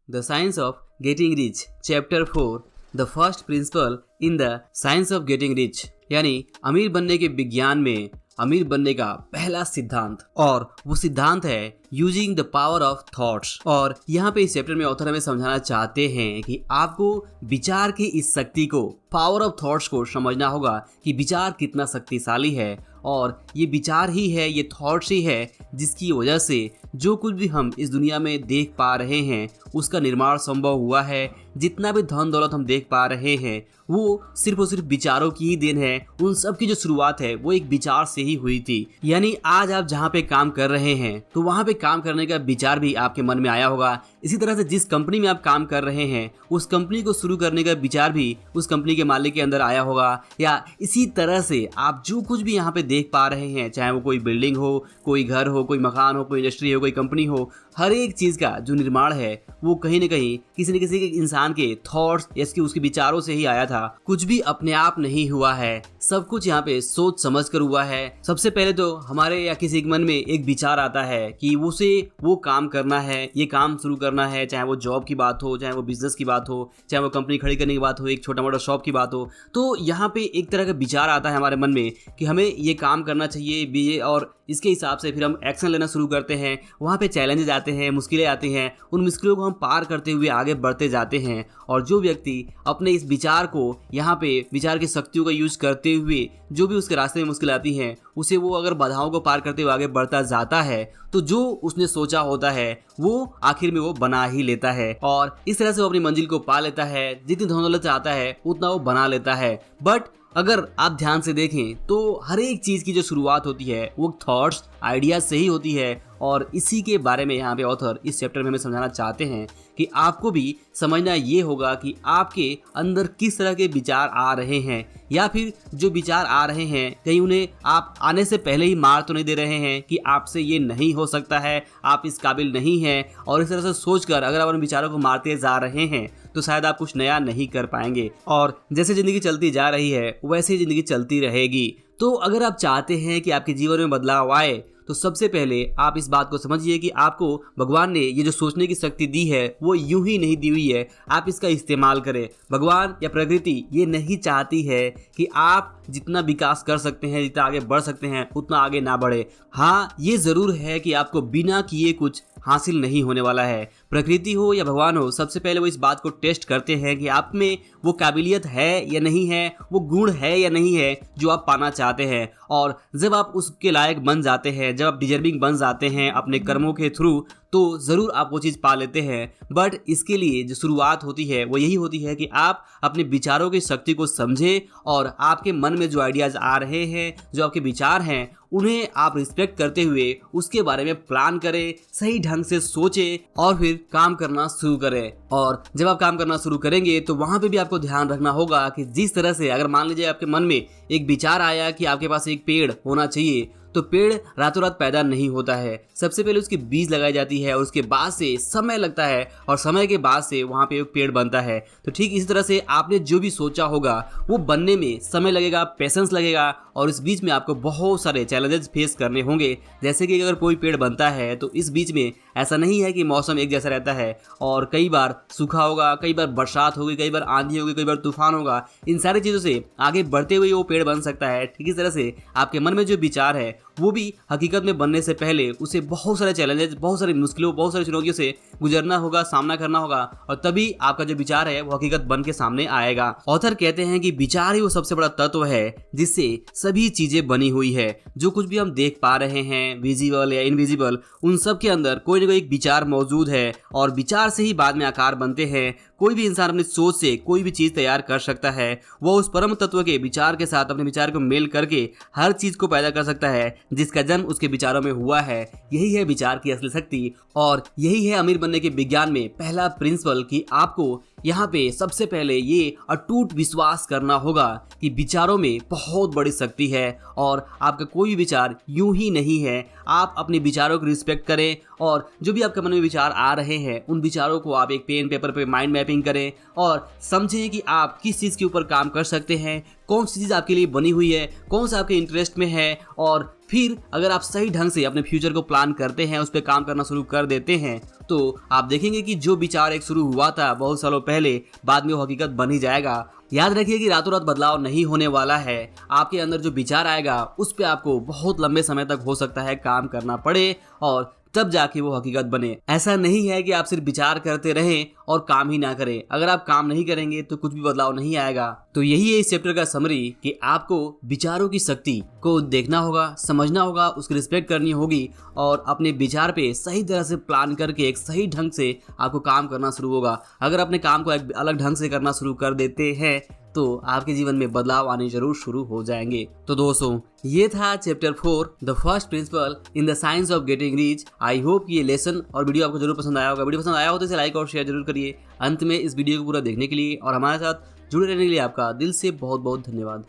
The Science of Getting Rich, Chapter 4, The First Principle in the Science of Getting Rich, यानी अमीर बनने के विज्ञान में अमीर बनने का पहला सिद्धांत, और वो सिद्धांत है using the power of thoughts. और यहाँ पे इस चैप्टर में ऑथर हमें समझाना चाहते हैं कि आपको विचार की इस शक्ति को, पावर ऑफ थॉट्स को समझना होगा कि विचार कितना शक्तिशाली है, और ये विचार ही है, ये थॉट्स ही है जिसकी वजह से जो कुछ भी हम इस दुनिया में देख पा रहे हैं उसका निर्माण संभव हुआ है। जितना भी धन दौलत हम देख पा रहे हैं वो सिर्फ और सिर्फ विचारों की ही देन है। उन सब की जो शुरुआत है वो एक विचार से ही हुई थी। यानी आज आप जहाँ पे काम कर रहे हैं तो वहाँ पे काम करने का विचार भी आपके मन में आया होगा। इसी तरह से जिस कंपनी में आप काम कर रहे हैं उस कंपनी को शुरू करने का विचार भी उस कंपनी के मालिक के अंदर आया होगा। या इसी तरह से आप जो कुछ भी यहाँ पे देख पा रहे हैं, चाहे वो कोई बिल्डिंग हो, कोई घर हो, कोई मकान हो, कोई इंडस्ट्री हो, कोई कंपनी हो, हर एक चीज़ का जो निर्माण है वो कहीं ना कहीं किसी न किसी के इंसान के थॉट्स या उसके विचारों से ही आया था। कुछ भी अपने आप नहीं हुआ है, सब कुछ यहाँ पे सोच समझ कर हुआ है। सबसे पहले तो हमारे या किसी के मन में एक विचार आता है कि उसे वो काम करना है, ये काम शुरू करना है, चाहे वो जॉब की बात हो, चाहे वो बिजनेस की बात हो, चाहे वो कंपनी खड़ी करने की बात हो, एक छोटा मोटा शॉप की बात हो। तो यहाँ पे एक तरह का विचार आता है हमारे मन में कि हमें ये काम करना चाहिए भी, और इसके हिसाब से फिर हम एक्शन लेना शुरू करते हैं। वहाँ पे चैलेंजेस आते हैं, मुश्किलें आती हैं, उन मुश्किलों को हम पार करते हुए आगे बढ़ते जाते हैं। और जो व्यक्ति अपने इस विचार को, यहाँ पे विचार की शक्तियों का यूज करते हुए जो भी उसके रास्ते में मुश्किल आती हैं उसे वो अगर बाधाओं को पार करते हुए आगे बढ़ता जाता है तो जो उसने सोचा होता है वो आखिर में वो बना ही लेता है, और इस तरह से वो अपनी मंजिल को पा लेता है। जितनी धन दौलत चाहता है उतना वो बना लेता है। बट अगर आप ध्यान से देखें तो हर एक चीज़ की जो शुरुआत होती है वो थॉट्स, आइडियाज से ही होती है। और इसी के बारे में यहाँ पे ऑथर इस चैप्टर में हमें समझाना चाहते हैं कि आपको भी समझना ये होगा कि आपके अंदर किस तरह के विचार आ रहे हैं, या फिर जो विचार आ रहे हैं कहीं उन्हें आप आने से पहले ही मार तो नहीं दे रहे हैं कि आपसे ये नहीं हो सकता है, आप इस काबिल नहीं हैं। और इस तरह से सोचकर अगर आप उन विचारों को मारते जा रहे हैं तो शायद आप कुछ नया नहीं कर पाएंगे, और जैसे ज़िंदगी चलती जा रही है वैसे ही ज़िंदगी चलती रहेगी। तो अगर आप चाहते हैं कि आपके जीवन में बदलाव आए तो सबसे पहले आप इस बात को समझिए कि आपको भगवान ने ये जो सोचने की शक्ति दी है वो यूं ही नहीं दी हुई है, आप इसका इस्तेमाल करें। भगवान या प्रकृति ये नहीं चाहती है कि आप जितना विकास कर सकते हैं, जितना आगे बढ़ सकते हैं उतना आगे ना बढ़े। हाँ, ये ज़रूर है कि आपको बिना किए कुछ हासिल नहीं होने वाला है। प्रकृति हो या भगवान हो, सबसे पहले वो इस बात को टेस्ट करते हैं कि आप में वो काबिलियत है या नहीं है, वो गुण है या नहीं है जो आप पाना चाहते हैं। और जब आप उसके लायक बन जाते हैं, जब आप डिजर्विंग बन जाते हैं अपने कर्मों के थ्रू, तो ज़रूर आप वो चीज़ पा लेते हैं। बट इसके लिए जो शुरुआत होती है वो यही होती है कि आप अपने विचारों की शक्ति को समझें, और आपके मन में जो आइडियाज़ आ रहे हैं, जो आपके विचार हैं, उन्हें आप रिस्पेक्ट करते हुए उसके बारे में प्लान करें, सही ढंग से सोचें और फिर काम करना शुरू करें। और जब आप काम करना शुरू करेंगे तो वहाँ पे भी आपको ध्यान रखना होगा कि जिस तरह से, अगर मान लीजिए आपके मन में एक विचार आया कि आपके पास एक पेड़ होना चाहिए, तो पेड़ रातों रात पैदा नहीं होता है। सबसे पहले उसकी बीज लगाई जाती है और उसके बाद से समय लगता है, और समय के बाद से वहाँ पे एक पेड़ बनता है। तो ठीक इसी तरह से आपने जो भी सोचा होगा वो बनने में समय लगेगा, पेशेंस लगेगा, और इस बीच में आपको बहुत सारे चैलेंजेस फेस करने होंगे। जैसे कि अगर कोई पेड़ बनता है तो इस बीच में ऐसा नहीं है कि मौसम एक जैसा रहता है, और कई बार सूखा होगा, कई बार बरसात होगी, कई बार आंधी होगी, कई बार तूफान होगा। इन सारी चीज़ों से आगे बढ़ते हुए वो पेड़ बन सकता है। ठीक इस तरह से आपके मन में जो विचार है वो भी हकीकत में बनने से पहले उसे बहुत सारे चैलेंजेस, बहुत सारी मुश्किलों, बहुत सारी चुनौतियों से गुजरना होगा, सामना करना होगा, और तभी आपका जो विचार है वो हकीकत बन के सामने आएगा। ऑथर कहते हैं कि विचार ही वो सबसे बड़ा तत्व है जिससे सभी चीजें बनी हुई है। जो कुछ भी हम देख पा रहे हैं, विजिबल या इनविजिबल, उन सब के अंदर कोई ना कोई एक विचार मौजूद है, और विचार से ही बाद में आकार बनते हैं। कोई भी इंसान अपनी सोच से कोई भी चीज़ तैयार कर सकता है। वो उस परम तत्व के विचार के साथ अपने विचार को मेल करके हर चीज़ को पैदा कर सकता है जिसका जन्म उसके विचारों में हुआ है। यही है विचार की असली शक्ति, और यही है अमीर बनने के विज्ञान में पहला प्रिंसिपल कि आपको यहाँ पे सबसे पहले ये अटूट विश्वास करना होगा कि विचारों में बहुत बड़ी शक्ति है, और आपका कोई विचार यूं ही नहीं है। आप अपने विचारों को रिस्पेक्ट करें, और जो भी आपके मन में विचार आ रहे हैं उन विचारों को आप एक पेन पेपर पे माइंड मैपिंग करें, और समझें कि आप किस चीज़ के ऊपर काम कर सकते हैं, कौन सी चीज़ आपके लिए बनी हुई है, कौन सा आपके इंटरेस्ट में है। और फिर अगर आप सही ढंग से अपने फ्यूचर को प्लान करते हैं, उस पर काम करना शुरू कर देते हैं, तो आप देखेंगे कि जो विचार एक शुरू हुआ था बहुत सालों पहले, बाद में वो हकीकत बन ही जाएगा। याद रखिए कि रातों रात बदलाव नहीं होने वाला है। आपके अंदर जो विचार आएगा उस पे आपको बहुत लंबे समय तक हो सकता है काम करना पड़े और तब जाके वो हकीकत बने। ऐसा नहीं है कि आप सिर्फ विचार करते रहें और काम ही ना करें। अगर आप काम नहीं करेंगे तो कुछ भी बदलाव नहीं आएगा। तो यही है इस चैप्टर का समरी कि आपको विचारों की शक्ति को देखना होगा, समझना होगा, उसकी रिस्पेक्ट करनी होगी और अपने विचार पे सही तरह से प्लान करके एक सही ढंग से आपको काम करना शुरू होगा। अगर अपने काम को एक अलग ढंग से करना शुरू कर देते हैं तो आपके जीवन में बदलाव आने जरूर शुरू हो जाएंगे। तो दोस्तों, ये था chapter 4 the first principle in the science of getting rich. I hope ये लेसन और वीडियो आपको जरूर पसंद आया होगा। वीडियो पसंद आया हो तो इसे लाइक और शेयर जरूर करिए। अंत में इस वीडियो को पूरा देखने के लिए और हमारे साथ जुड़े रहने के लिए आपका दिल से बहुत बहुत धन्यवाद।